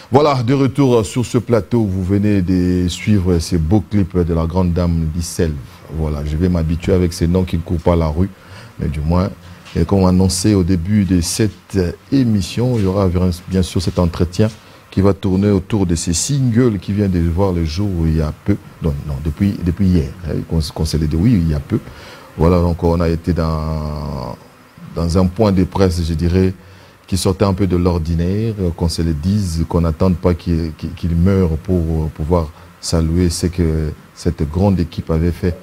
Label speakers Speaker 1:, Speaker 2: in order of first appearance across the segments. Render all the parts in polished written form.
Speaker 1: Voilà, de retour sur ce plateau, vous venez de suivre ces beaux clips de la grande dame Lisselve. Voilà, je vais m'habituer avec ces noms qui ne courent pas la rue, mais du moins, et comme annoncé au début de cette émission, il y aura bien sûr cet entretien qui va tourner autour de ces singles qui viennent de voir le jour il y a peu, non, depuis hier, qu'on s'est dit oui, il y a peu. Voilà, donc on a été dans un point de presse, je dirais, qui sortait un peu de l'ordinaire, qu'on se le dise, qu'on n'attende pas qu'il meure pour pouvoir saluer ce que cette grande équipe avait fait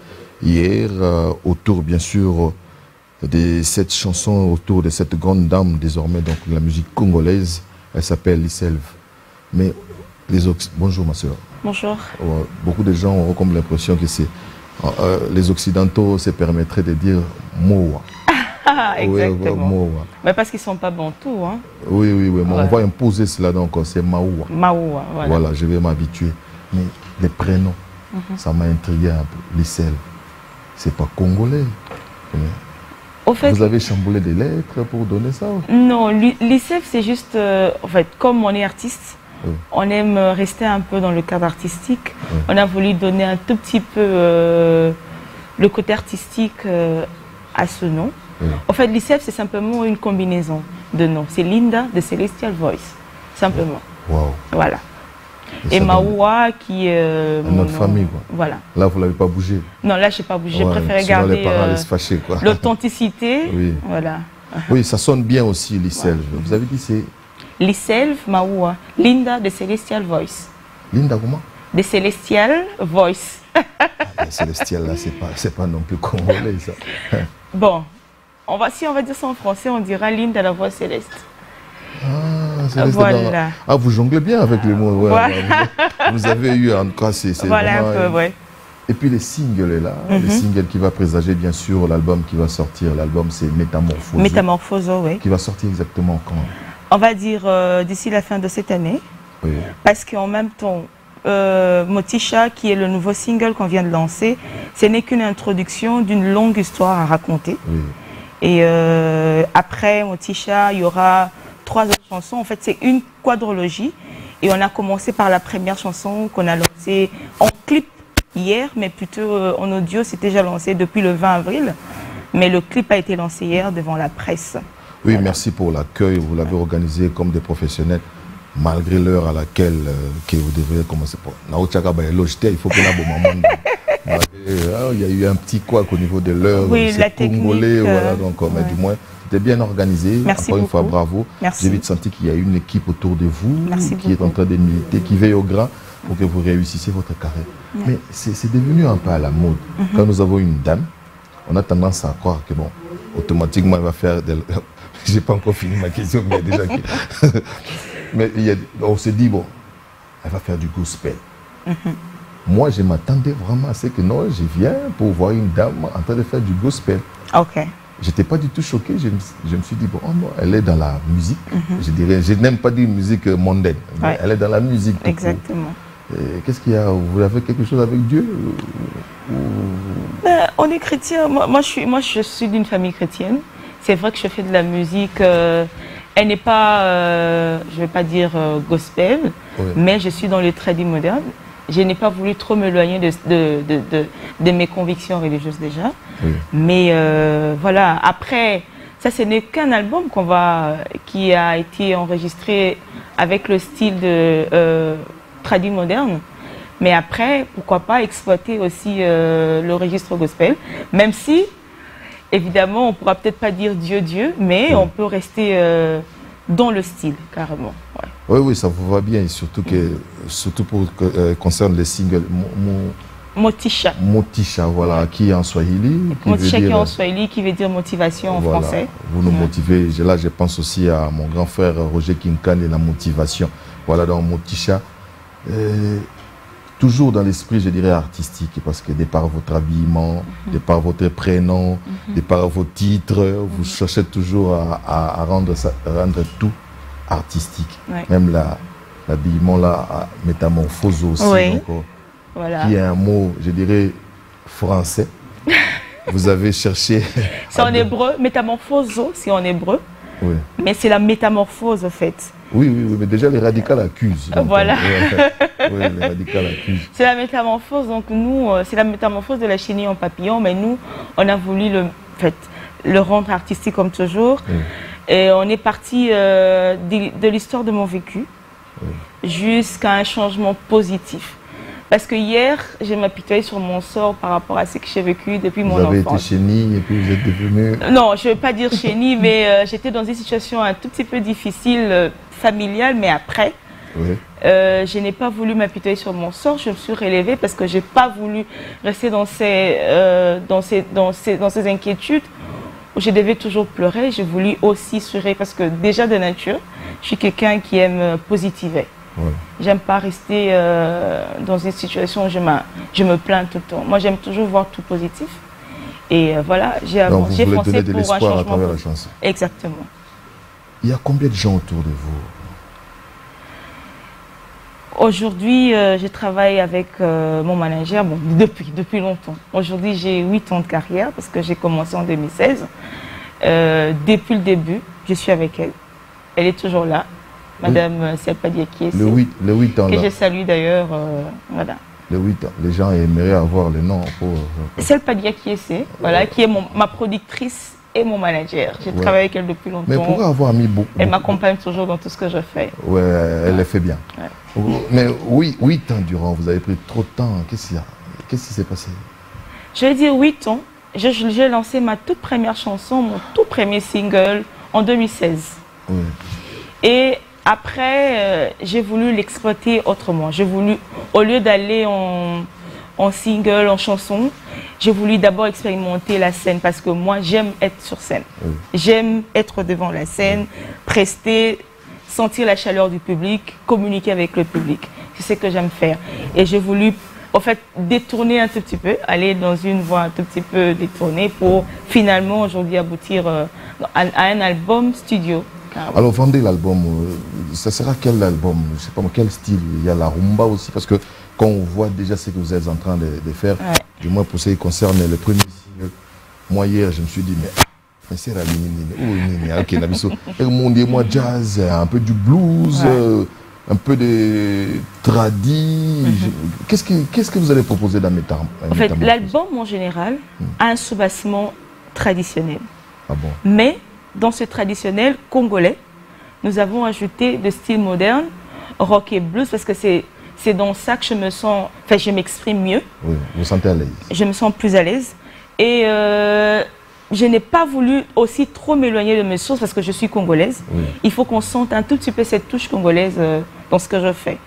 Speaker 1: hier, autour bien sûr de cette chanson, autour de cette grande dame désormais, donc la musique congolaise, elle s'appelle Lisselve. Mais bonjour ma soeur.
Speaker 2: Bonjour.
Speaker 1: Beaucoup de gens auront comme l'impression que c'est les Occidentaux se permettraient de dire Mowa.
Speaker 2: Exactement.
Speaker 1: Mowa.
Speaker 2: Mais parce qu'ils ne sont pas bantous. Hein.
Speaker 1: Oui, mais on va imposer cela, donc c'est Maoua.
Speaker 2: Maoua, voilà.
Speaker 1: Voilà, je vais m'habituer. Mais les prénoms, ça m'a intrigué un peu. Lisselve, c'est pas congolais.
Speaker 2: Au fait,
Speaker 1: vous avez chamboulé des lettres pour donner ça?
Speaker 2: Non, Lisselve, c'est juste, en fait, comme on est artiste, on aime rester un peu dans le cadre artistique. On a voulu donner un tout petit peu le côté artistique à ce nom. En fait, Lisselve, c'est simplement une combinaison de noms. C'est Linda de Celestial Voice, simplement.
Speaker 1: Wow.
Speaker 2: Voilà. Et Maoua qui est
Speaker 1: notre famille, quoi.
Speaker 2: Voilà.
Speaker 1: Là, vous ne l'avez pas bougé?
Speaker 2: Non, là, je n'ai pas bougé. J'ai préféré garder l'authenticité.
Speaker 1: Oui.
Speaker 2: Voilà.
Speaker 1: Oui, ça sonne bien aussi, Lisselve. Vous avez dit c'est...
Speaker 2: Lisselve, Maoua. Linda de Celestial Voice.
Speaker 1: Linda comment?
Speaker 2: De Celestial Voice.
Speaker 1: Celestial, là, c'est pas non plus congolais, ça.
Speaker 2: Bon, si on va dire ça en français, on dira Linda la voix céleste.
Speaker 1: Voilà. Ah, vous jonglez bien avec les mots. Ouais, voilà. Vous avez eu en tout cas, c'est
Speaker 2: voilà
Speaker 1: vraiment...
Speaker 2: un peu, ouais.
Speaker 1: Et puis les singles là, les singles qui va présager bien sûr l'album qui va sortir. L'album c'est Métamorphose.
Speaker 2: Métamorphose, oui.
Speaker 1: Qui va sortir exactement quand?
Speaker 2: On va dire d'ici la fin de cette année. Oui. Parce qu'en même temps, Motisha, qui est le nouveau single qu'on vient de lancer, ce n'est qu'une introduction d'une longue histoire à raconter. Oui. Et après Motisha, il y aura 3 autres chansons. En fait, c'est une quadrologie. Et on a commencé par la première chanson qu'on a lancée en clip hier, mais plutôt en audio. C'était déjà lancé depuis le 20 avril. Mais le clip a été lancé hier devant la presse.
Speaker 1: Oui, voilà. Merci pour l'accueil. Vous l'avez organisé comme des professionnels, malgré l'heure à laquelle que vous devriez commencer. Il faut que la maman. Il y a eu un petit couac au niveau de l'heure.
Speaker 2: Oui, la technique.
Speaker 1: Congolais, voilà, donc, mais du moins, c'était bien organisé.
Speaker 2: Merci
Speaker 1: encore
Speaker 2: beaucoup.
Speaker 1: Une fois, bravo. J'ai vite senti qu'il y a une équipe autour de vous qui est en train de militer, qui veille au gras pour que vous réussissiez votre carrière. Mais c'est devenu un peu à la mode. Quand nous avons une dame, on a tendance à croire que, bon, automatiquement, elle va faire des... J'ai pas encore fini ma question, mais il y a déjà... Mais on se dit, bon, elle va faire du gospel. Moi, je m'attendais vraiment à ce que non, je viens pour voir une dame en train de faire du gospel.
Speaker 2: Ok.
Speaker 1: Je n'étais pas du tout choqué. Je me suis dit, bon, non, elle est dans la musique. Je dirais, je n'aime pas dire musique mondaine. Mais elle est dans la musique.
Speaker 2: Exactement.
Speaker 1: Qu'est-ce qu'il y a? Vous avez quelque chose avec Dieu?
Speaker 2: On est chrétien. Moi, je suis d'une famille chrétienne. C'est vrai que je fais de la musique. Elle n'est pas, je ne vais pas dire gospel, mais je suis dans le tradit moderne. Je n'ai pas voulu trop m'éloigner de mes convictions religieuses déjà. Mais voilà, après, ça ce n'est qu'un album qui a été enregistré avec le style de tradit moderne. Mais après, pourquoi pas exploiter aussi le registre gospel, même si, évidemment, on ne pourra peut-être pas dire Dieu, mais on peut rester dans le style, carrément.
Speaker 1: Oui, ça vous va bien, et surtout pour concerne les singles.
Speaker 2: Motisha.
Speaker 1: Motisha, voilà, qui est en Swahili.
Speaker 2: Motisha qui est en Swahili, qui veut dire motivation en français.
Speaker 1: Vous nous motivez. Là, je pense aussi à mon grand frère Roger Kinkan et la motivation. Voilà, donc Motisha. Toujours dans l'esprit, je dirais, artistique, parce que de par votre habillement, de par votre prénom, de par vos titres, vous cherchez toujours à rendre tout artistique. Même l'habillement, là, métamorphose aussi, donc, qui est un mot, je dirais, français. Vous avez cherché...
Speaker 2: C'est en hébreu, métamorphose, c'est en hébreu. Mais c'est la métamorphose, en fait.
Speaker 1: Oui, mais déjà les radicales accusent. Donc,
Speaker 2: voilà.
Speaker 1: Oui, les radicales accusent.
Speaker 2: C'est la métamorphose, donc nous, c'est la métamorphose de la chenille en papillon, mais nous, on a voulu le rendre artistique comme toujours. Et on est parti de l'histoire de mon vécu jusqu'à un changement positif. Parce que hier, je m'apitoyais sur mon sort par rapport à ce que j'ai vécu depuis mon enfance.
Speaker 1: Vous avez été chenille et puis vous êtes devenue...
Speaker 2: Non, je ne veux pas dire chenille, mais j'étais dans une situation un tout petit peu difficile, familiale, mais après, je n'ai pas voulu m'apitoyer sur mon sort. Je me suis relevée parce que je n'ai pas voulu rester dans ces inquiétudes où je devais toujours pleurer. J'ai voulu aussi sourire parce que déjà de nature, je suis quelqu'un qui aime positiver. J'aime pas rester dans une situation où je me plains tout le temps. Moi, j'aime toujours voir tout positif. Et voilà, j'ai foncé pour un changement
Speaker 1: à travers la chanson.
Speaker 2: Exactement.
Speaker 1: Il y a combien de gens autour de vous?
Speaker 2: Aujourd'hui, je travaille avec mon manager depuis longtemps. Aujourd'hui, j'ai 8 ans de carrière parce que j'ai commencé en 2016. Depuis le début, je suis avec elle. Elle est toujours là. Madame Selpa Diakiese.
Speaker 1: Le 8 ans.
Speaker 2: Que je salue d'ailleurs. Voilà.
Speaker 1: Le 8 ans. Les gens aimeraient avoir le nom pour...
Speaker 2: Selpa Diakiese, voilà, qui est ma productrice et mon manager. J'ai travaillé avec elle depuis longtemps.
Speaker 1: Mais pourquoi avoir mis beaucoup?
Speaker 2: Elle m'accompagne toujours dans tout ce que je fais.
Speaker 1: Ouais, elle le fait bien. Mais 8 ans durant, vous avez pris trop de temps. Qu'est-ce qui s'est passé?
Speaker 2: Je vais dire 8 ans. J'ai lancé ma toute première chanson, mon tout premier single en 2016. Et après, j'ai voulu l'exploiter autrement. J'ai voulu, au lieu d'aller en single, en chanson, j'ai voulu d'abord expérimenter la scène parce que moi, j'aime être sur scène. J'aime être devant la scène, prester, sentir la chaleur du public, communiquer avec le public. C'est ce que j'aime faire. Et j'ai voulu, en fait, détourner un tout petit peu, aller dans une voie un tout petit peu détournée pour finalement aujourd'hui aboutir à un album studio.
Speaker 1: Alors, vendez l'album. Ça sera quel album? Je ne sais pas quel style. Il y a la rumba aussi, parce que quand on voit déjà ce que vous êtes en train de faire, du moins pour ce qui concerne le premier single, moi hier, je me suis dit, mais c'est la moi jazz, un peu du blues, un peu de tradi. Qu'est-ce que vous allez proposer dans mes temps?
Speaker 2: En fait, l'album en général a un soubassement traditionnel.
Speaker 1: Ah bon?
Speaker 2: Mais dans ce traditionnel congolais, nous avons ajouté de style moderne, rock et blues, parce que c'est dans ça que je me sens, enfin je m'exprime mieux.
Speaker 1: Oui, vous vous sentez à l'aise.
Speaker 2: Je me sens plus à l'aise. Et je n'ai pas voulu aussi trop m'éloigner de mes sources parce que je suis congolaise. Il faut qu'on sente un tout petit peu cette touche congolaise dans ce que je fais.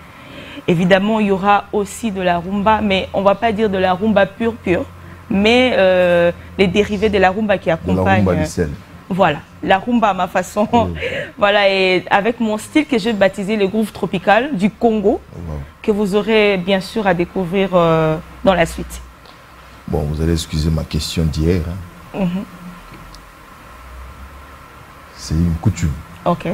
Speaker 2: Évidemment, il y aura aussi de la rumba, mais on ne va pas dire de la rumba pure, mais les dérivés de la rumba qui accompagnent.
Speaker 1: De la rumba lycéenne.
Speaker 2: Voilà, la rumba à ma façon. Voilà, et avec mon style que j'ai baptisé le groove tropical du Congo, que vous aurez bien sûr à découvrir dans la suite.
Speaker 1: Bon, vous allez excuser ma question d'hier. C'est une coutume.
Speaker 2: Ok.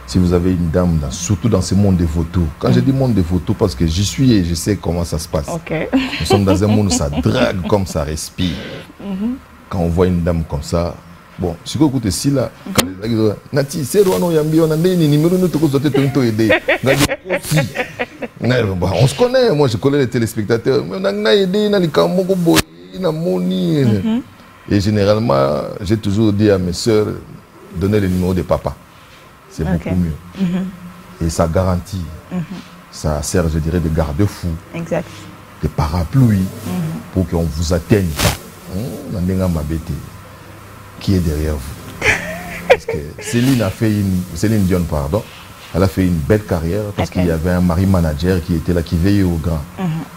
Speaker 1: Si vous avez une dame, surtout dans ce monde des photos, quand je dis monde des photos, parce que j'y suis et je sais comment ça se passe. Nous sommes dans un monde où ça drague comme ça respire. Quand on voit une dame comme ça, bon, si vous écoutez si là, Nati, c'est Rwano Yambi, on a des numéros, nous te aider. On se connaît, moi je connais les téléspectateurs. Et généralement, j'ai toujours dit à mes soeurs, donnez le numéro de papa. C'est beaucoup mieux. Et ça garantit, ça sert, je dirais, de garde-fou, de parapluie, pour qu'on ne vous atteigne pas. Qui est derrière vous? Parce que Céline Dion, pardon, elle a fait une belle carrière parce qu'il y avait un mari manager qui était là, qui veillait au grand.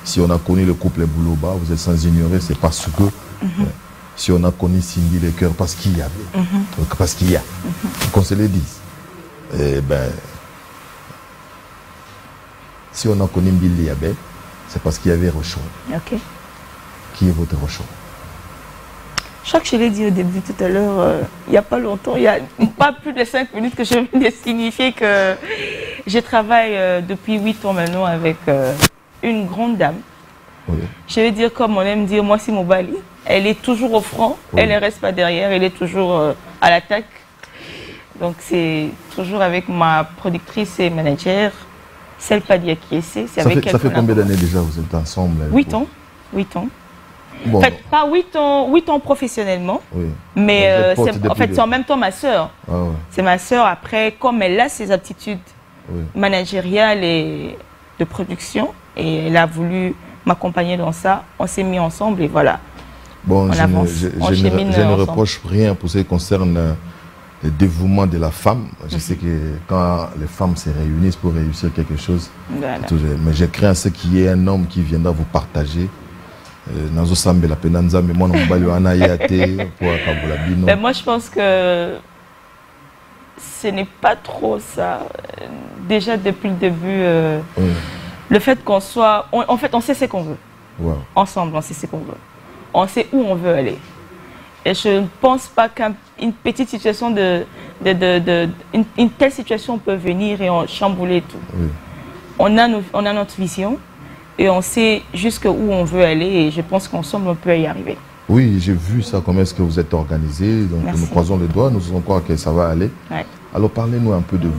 Speaker 1: Si on a connu le couple Bouloba, vous êtes sans ignorer, c'est parce que si on a connu Cindy Le Cœur, parce qu'il y avait. Donc, parce qu'il y a. Qu'on se le dise. Eh ben, si on a connu Billy Yabé, c'est parce qu'il y avait Rochon. Qui est votre Rochon?
Speaker 2: Je crois que je l'ai dit au début tout à l'heure, il n'y a pas longtemps, il n'y a pas plus de 5 minutes que je viens de signifier que je travaille depuis 8 ans maintenant avec une grande dame. Je vais dire comme on aime dire, moi c'est Mobali. Elle est toujours au front, elle ne reste pas derrière, elle est toujours à l'attaque. Donc c'est toujours avec ma productrice et manager, Selpa Diakiese.
Speaker 1: Ça fait combien d'années déjà vous êtes ensemble?
Speaker 2: 8 ans. 8 ans.
Speaker 1: Bon,
Speaker 2: en fait, pas 8 ans professionnellement,
Speaker 1: oui.
Speaker 2: Mais en fait, c'est en même temps ma sœur.
Speaker 1: Ah ouais.
Speaker 2: C'est ma sœur, après, comme elle a ses aptitudes managériales et de production, et elle a voulu m'accompagner dans ça, on s'est mis ensemble et voilà.
Speaker 1: Bon, je ne reproche rien pour ce qui concerne le dévouement de la femme. Je sais que quand les femmes se réunissent pour réussir quelque chose, voilà. Mais je crains à ce qu'il y ait un homme qui viendra vous partager. Moi,
Speaker 2: je pense que ce n'est pas trop ça. Déjà depuis le début, le fait qu'on soit... En fait, on sait ce qu'on veut.
Speaker 1: Wow.
Speaker 2: Ensemble, on sait ce qu'on veut. On sait où on veut aller. Et je ne pense pas qu'une petite situation une telle situation peut venir et chambouler tout.
Speaker 1: Oui.
Speaker 2: On a notre vision et on sait jusqu'où on veut aller et je pense qu'ensemble on peut y arriver.
Speaker 1: Oui, j'ai vu ça, comment est-ce que vous êtes organisé. Donc nous croisons les doigts, nous allons croire que ça va aller. Ouais. Alors parlez-nous un peu de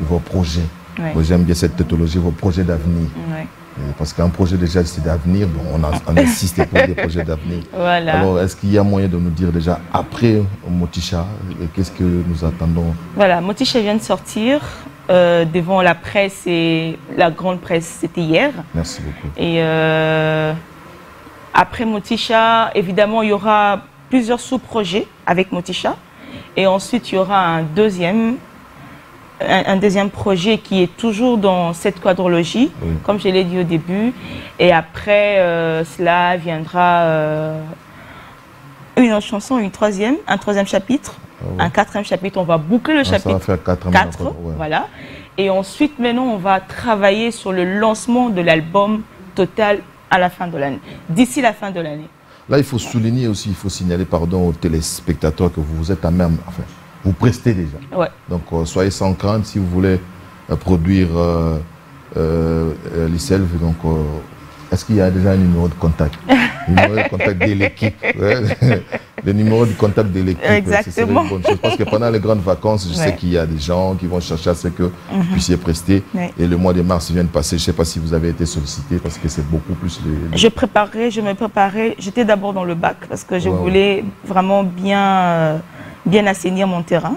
Speaker 1: vos projets. Ouais. J'aime bien cette tautologie, vos projets d'avenir. Ouais. Parce qu'un projet déjà c'est d'avenir, bon, on insiste pour des projets d'avenir. Voilà. Alors est-ce qu'il y a moyen de nous dire déjà après Motisha, qu'est-ce que nous attendons?
Speaker 2: Voilà, Motisha vient de sortir devant la presse et la grande presse, c'était hier.
Speaker 1: Merci beaucoup.
Speaker 2: Et après Motisha, évidemment il y aura plusieurs sous-projets avec Motisha. Et ensuite il y aura un deuxième projet qui est toujours dans cette quadrologie, comme je l'ai dit au début. Et après cela viendra une autre chanson, un troisième chapitre, un quatrième chapitre. On va boucler le chapitre
Speaker 1: ça va faire 4,
Speaker 2: voilà. Et ensuite, maintenant, on va travailler sur le lancement de l'album total à la fin de l'année, d'ici la fin de l'année.
Speaker 1: Là, il faut souligner aussi, il faut signaler, pardon, aux téléspectateurs que vous êtes à même... Enfin, vous prestez déjà. Ouais. Donc, soyez sans crainte si vous voulez produire l'ISELV. Donc, est-ce qu'il y a déjà un numéro de contact? Le numéro de contact de l'équipe. Le numéro de contact de l'équipe.
Speaker 2: Exactement.
Speaker 1: C'est une bonne chose. Parce que pendant les grandes vacances, je sais qu'il y a des gens qui vont chercher à ce que vous puissiez prester. Et le mois de mars vient de passer. Je ne sais pas si vous avez été sollicité parce que c'est beaucoup plus...
Speaker 2: Je me préparais. J'étais d'abord dans le bac parce que je voulais vraiment bien assainir mon terrain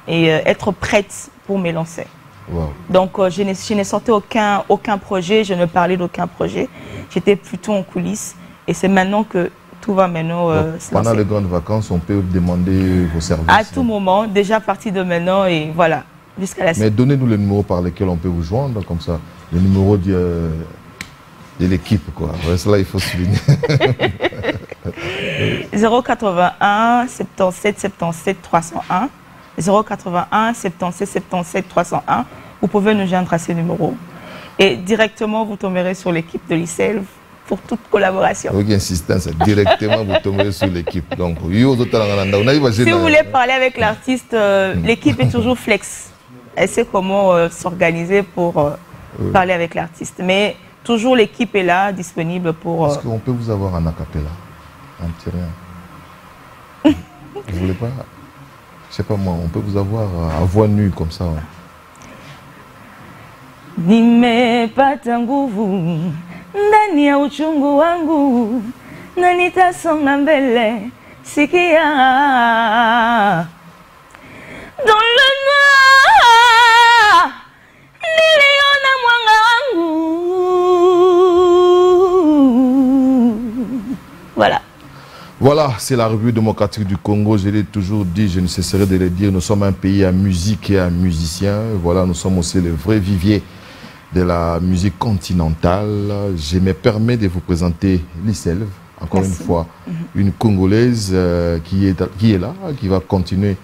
Speaker 2: et être prête pour me lancer.
Speaker 1: Wow.
Speaker 2: Donc je n'ai sorti aucun projet, je ne parlais d'aucun projet. J'étais plutôt en coulisses et c'est maintenant que tout va maintenant se
Speaker 1: pendant
Speaker 2: lancer.
Speaker 1: les grandes vacances, on peut demander vos services?
Speaker 2: À tout moment, déjà à partir de maintenant et voilà, jusqu'à la...
Speaker 1: Mais donnez-nous le numéro par lequel on peut vous joindre, comme ça, le numéro de l'équipe, quoi. Cela, il faut souligner.
Speaker 2: 081 77 77 301 081 77 77 301. Vous pouvez nous joindre à ces numéros et directement vous tomberez sur l'équipe de l'ISELV pour toute collaboration.
Speaker 1: Avec insistance, directement vous tomberez sur l'équipe. Donc, si vous
Speaker 2: voulez parler avec l'artiste, l'équipe est toujours flex. Elle sait comment s'organiser pour parler avec l'artiste. Mais toujours l'équipe est là, disponible pour...
Speaker 1: Est-ce qu'on peut vous avoir en acapella? Un petit rien. Vous voulez pas? Je sais pas moi, on peut vous avoir à voix nue comme ça.
Speaker 2: Nimepata nguvu ndani ya uchungu wangu na nitasonga mbele, sikia. Dans le noir niliona mwanga wangu. Voilà.
Speaker 1: Voilà, c'est la revue démocratique du Congo. Je l'ai toujours dit, je ne cesserai de le dire. Nous sommes un pays à musique et à musiciens. Voilà, nous sommes aussi le vrai vivier de la musique continentale. Je me permets de vous présenter l'ISELV, encore une fois, une Congolaise qui est là, qui va continuer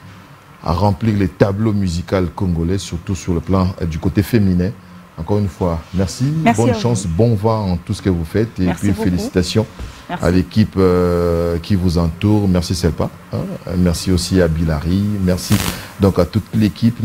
Speaker 1: à remplir les tableaux musicaux congolais, surtout sur le plan du côté féminin. Encore une fois, merci bonne chance, bon vent en tout ce que vous faites et puis félicitations à l'équipe qui vous entoure. Merci Selpa, merci aussi à Bilary, merci donc à toute l'équipe.